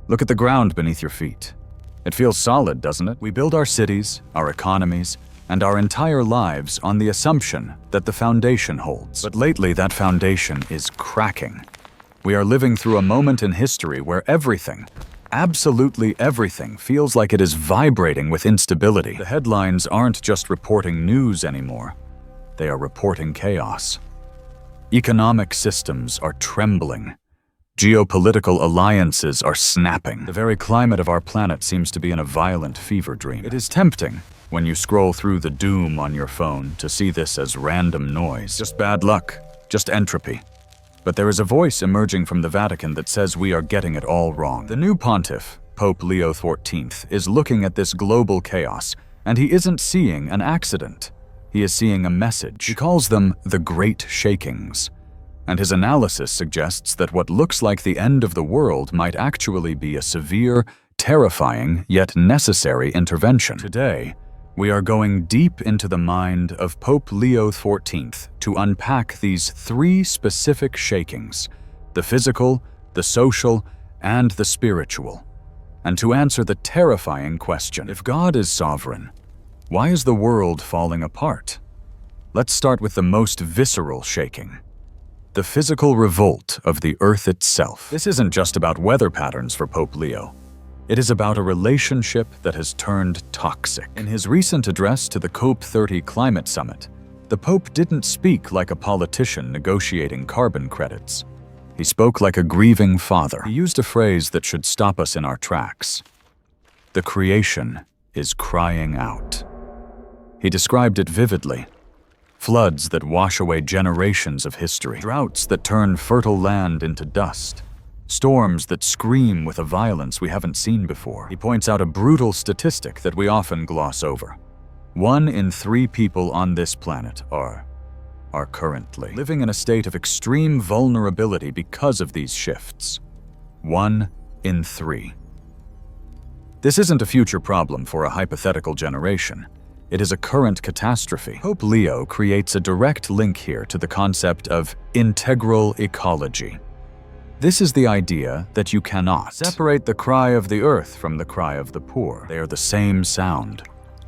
Look at the ground beneath your feet. It feels solid, doesn't it? We build our cities, our economies, and our entire lives on the assumption that the foundation holds. But lately, that foundation is cracking. We are living through a moment in history where everything, absolutely everything, feels like it is vibrating with instability. The headlines aren't just reporting news anymore. They are reporting chaos. Economic systems are trembling. Geopolitical alliances are snapping. The very climate of our planet seems to be in a violent fever dream. It is tempting, when you scroll through the doom on your phone, to see this as random noise. Just bad luck, just entropy. But there is a voice emerging from the Vatican that says we are getting it all wrong. The new pontiff, Pope Leo XIV, is looking at this global chaos, and he isn't seeing an accident. He is seeing a message. He calls them the Great Shakings. And his analysis suggests that what looks like the end of the world might actually be a severe, terrifying, yet necessary intervention. Today, we are going deep into the mind of Pope Leo XIV to unpack these three specific shakings: the physical, the social, and the spiritual. And to answer the terrifying question, if God is sovereign, why is the world falling apart? Let's start with the most visceral shaking: the physical revolt of the Earth itself. This isn't just about weather patterns for Pope Leo. It is about a relationship that has turned toxic. In his recent address to the COP30 climate summit, the Pope didn't speak like a politician negotiating carbon credits. He spoke like a grieving father. He used a phrase that should stop us in our tracks. The creation is crying out. He described it vividly. Floods that wash away generations of history, droughts that turn fertile land into dust, storms that scream with a violence we haven't seen before. He points out a brutal statistic that we often gloss over. 1 in 3 people on this planet are currently living in a state of extreme vulnerability because of these shifts. 1 in 3. This isn't a future problem for a hypothetical generation. It is a current catastrophe. Pope Leo creates a direct link here to the concept of integral ecology. This is the idea that you cannot separate the cry of the earth from the cry of the poor. They are the same sound.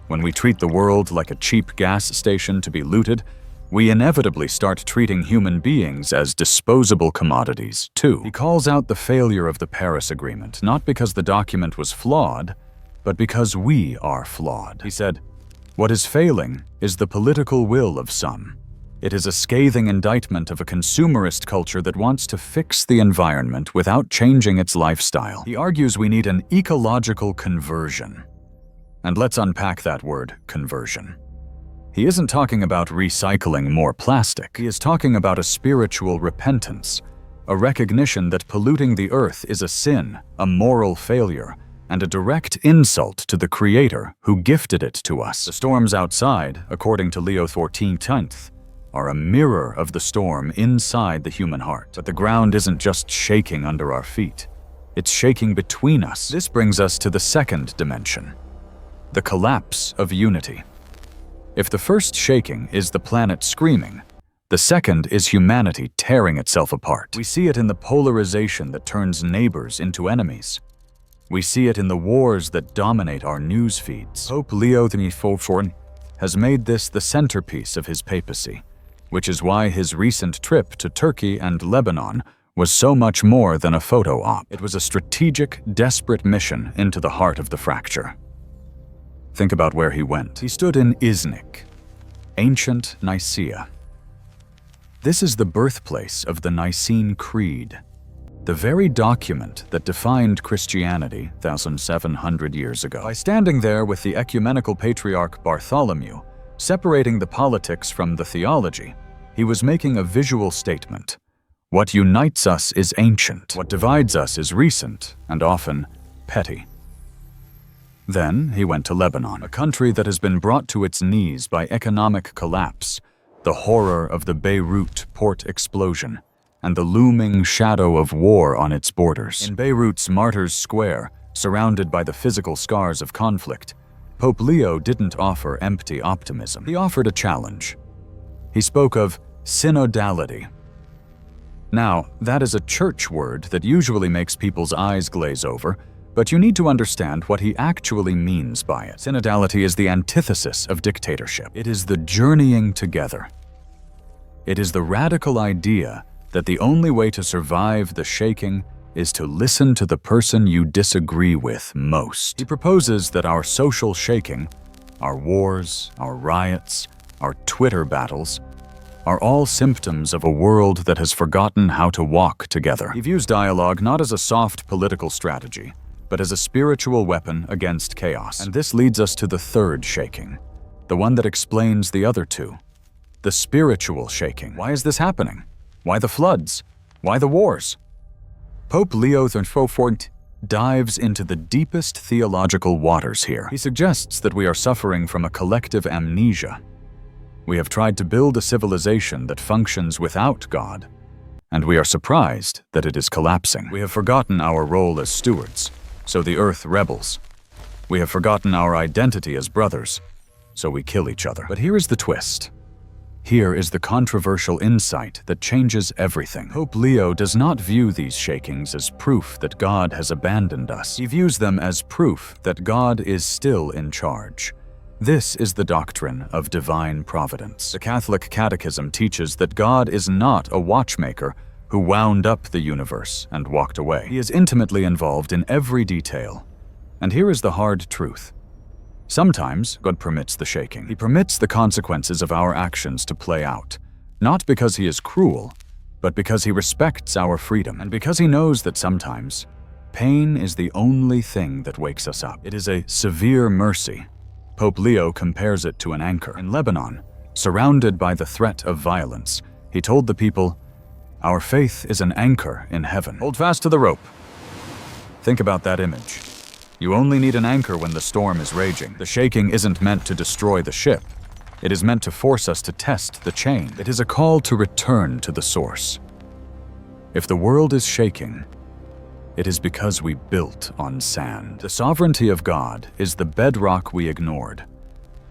When we treat the world like a cheap gas station to be looted, we inevitably start treating human beings as disposable commodities, too. He calls out the failure of the Paris Agreement, not because the document was flawed, but because we are flawed. He said, "What is failing is the political will of some. It is a scathing indictment of a consumerist culture that wants to fix the environment without changing its lifestyle." He argues we need an ecological conversion. And let's unpack that word, conversion. He isn't talking about recycling more plastic. He is talking about a spiritual repentance, a recognition that polluting the earth is a sin, a moral failure, and a direct insult to the Creator who gifted it to us. The storms outside, according to Leo XIV, are a mirror of the storm inside the human heart. But the ground isn't just shaking under our feet. It's shaking between us. This brings us to the second dimension, the collapse of unity. If the first shaking is the planet screaming, the second is humanity tearing itself apart. We see it in the polarization that turns neighbors into enemies. We see it in the wars that dominate our news feeds. Pope Leo XIV has made this the centerpiece of his papacy, which is why his recent trip to Turkey and Lebanon was so much more than a photo op. It was a strategic, desperate mission into the heart of the fracture. Think about where he went. He stood in Iznik, ancient Nicaea. This is the birthplace of the Nicene Creed, the very document that defined Christianity 1,700 years ago. By standing there with the ecumenical patriarch Bartholomew, separating the politics from the theology, he was making a visual statement. What unites us is ancient. What divides us is recent and often petty. Then he went to Lebanon, a country that has been brought to its knees by economic collapse, the horror of the Beirut port explosion, and the looming shadow of war on its borders. In Beirut's Martyrs' Square, surrounded by the physical scars of conflict, Pope Leo didn't offer empty optimism. He offered a challenge. He spoke of synodality. Now, that is a church word that usually makes people's eyes glaze over, but you need to understand what he actually means by it. Synodality is the antithesis of dictatorship. It is the journeying together. It is the radical idea that the only way to survive the shaking is to listen to the person you disagree with most. He proposes that our social shaking, our wars, our riots, our Twitter battles, are all symptoms of a world that has forgotten how to walk together. He views dialogue not as a soft political strategy, but as a spiritual weapon against chaos. And this leads us to the third shaking, the one that explains the other two, the spiritual shaking. Why is this happening? Why the floods? Why the wars? Pope Leo XIV dives into the deepest theological waters here. He suggests that we are suffering from a collective amnesia. We have tried to build a civilization that functions without God, and we are surprised that it is collapsing. We have forgotten our role as stewards, so the earth rebels. We have forgotten our identity as brothers, so we kill each other. But here is the twist. Here is the controversial insight that changes everything. Pope Leo does not view these shakings as proof that God has abandoned us. He views them as proof that God is still in charge. This is the doctrine of divine providence. The Catholic Catechism teaches that God is not a watchmaker who wound up the universe and walked away. He is intimately involved in every detail. And here is the hard truth. Sometimes God permits the shaking. He permits the consequences of our actions to play out, not because he is cruel, but because he respects our freedom, and because he knows that sometimes pain is the only thing that wakes us up. It is a severe mercy. Pope Leo compares it to an anchor. In Lebanon, surrounded by the threat of violence, he told the people, "Our faith is an anchor in heaven. Hold fast to the rope." Think about that image. You only need an anchor when the storm is raging. The shaking isn't meant to destroy the ship. It is meant to force us to test the chain. It is a call to return to the source. If the world is shaking, it is because we built on sand. The sovereignty of God is the bedrock we ignored.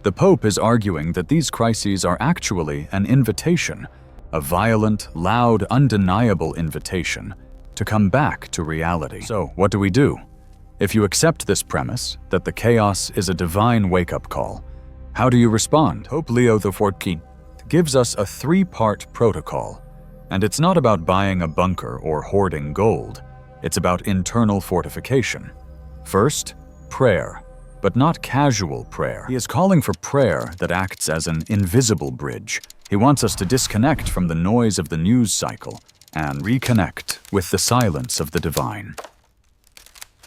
The Pope is arguing that these crises are actually an invitation, a violent, loud, undeniable invitation to come back to reality. So, what do we do? If you accept this premise, that the chaos is a divine wake-up call, how do you respond? Pope Leo XIV gives us a three-part protocol, and it's not about buying a bunker or hoarding gold. It's about internal fortification. First, prayer, but not casual prayer. He is calling for prayer that acts as an invisible bridge. He wants us to disconnect from the noise of the news cycle and reconnect with the silence of the divine.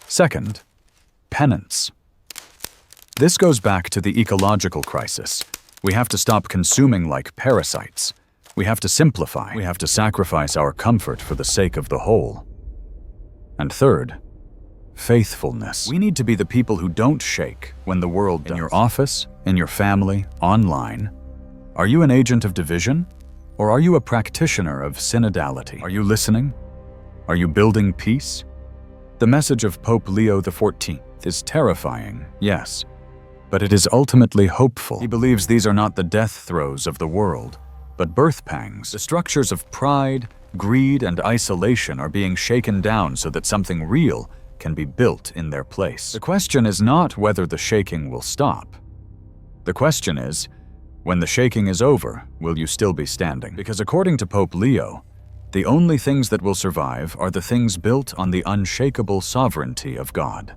Second, penance. This goes back to the ecological crisis. We have to stop consuming like parasites. We have to simplify. We have to sacrifice our comfort for the sake of the whole. And third, faithfulness. We need to be the people who don't shake when the world does. In your office, in your family, online. Are you an agent of division? Or are you a practitioner of synodality? Are you listening? Are you building peace? The message of Pope Leo XIV is terrifying, yes, but it is ultimately hopeful. He believes these are not the death throes of the world, but birth pangs. The structures of pride, greed, and isolation are being shaken down so that something real can be built in their place. The question is not whether the shaking will stop. The question is, when the shaking is over, will you still be standing? Because according to Pope Leo, the only things that will survive are the things built on the unshakable sovereignty of God.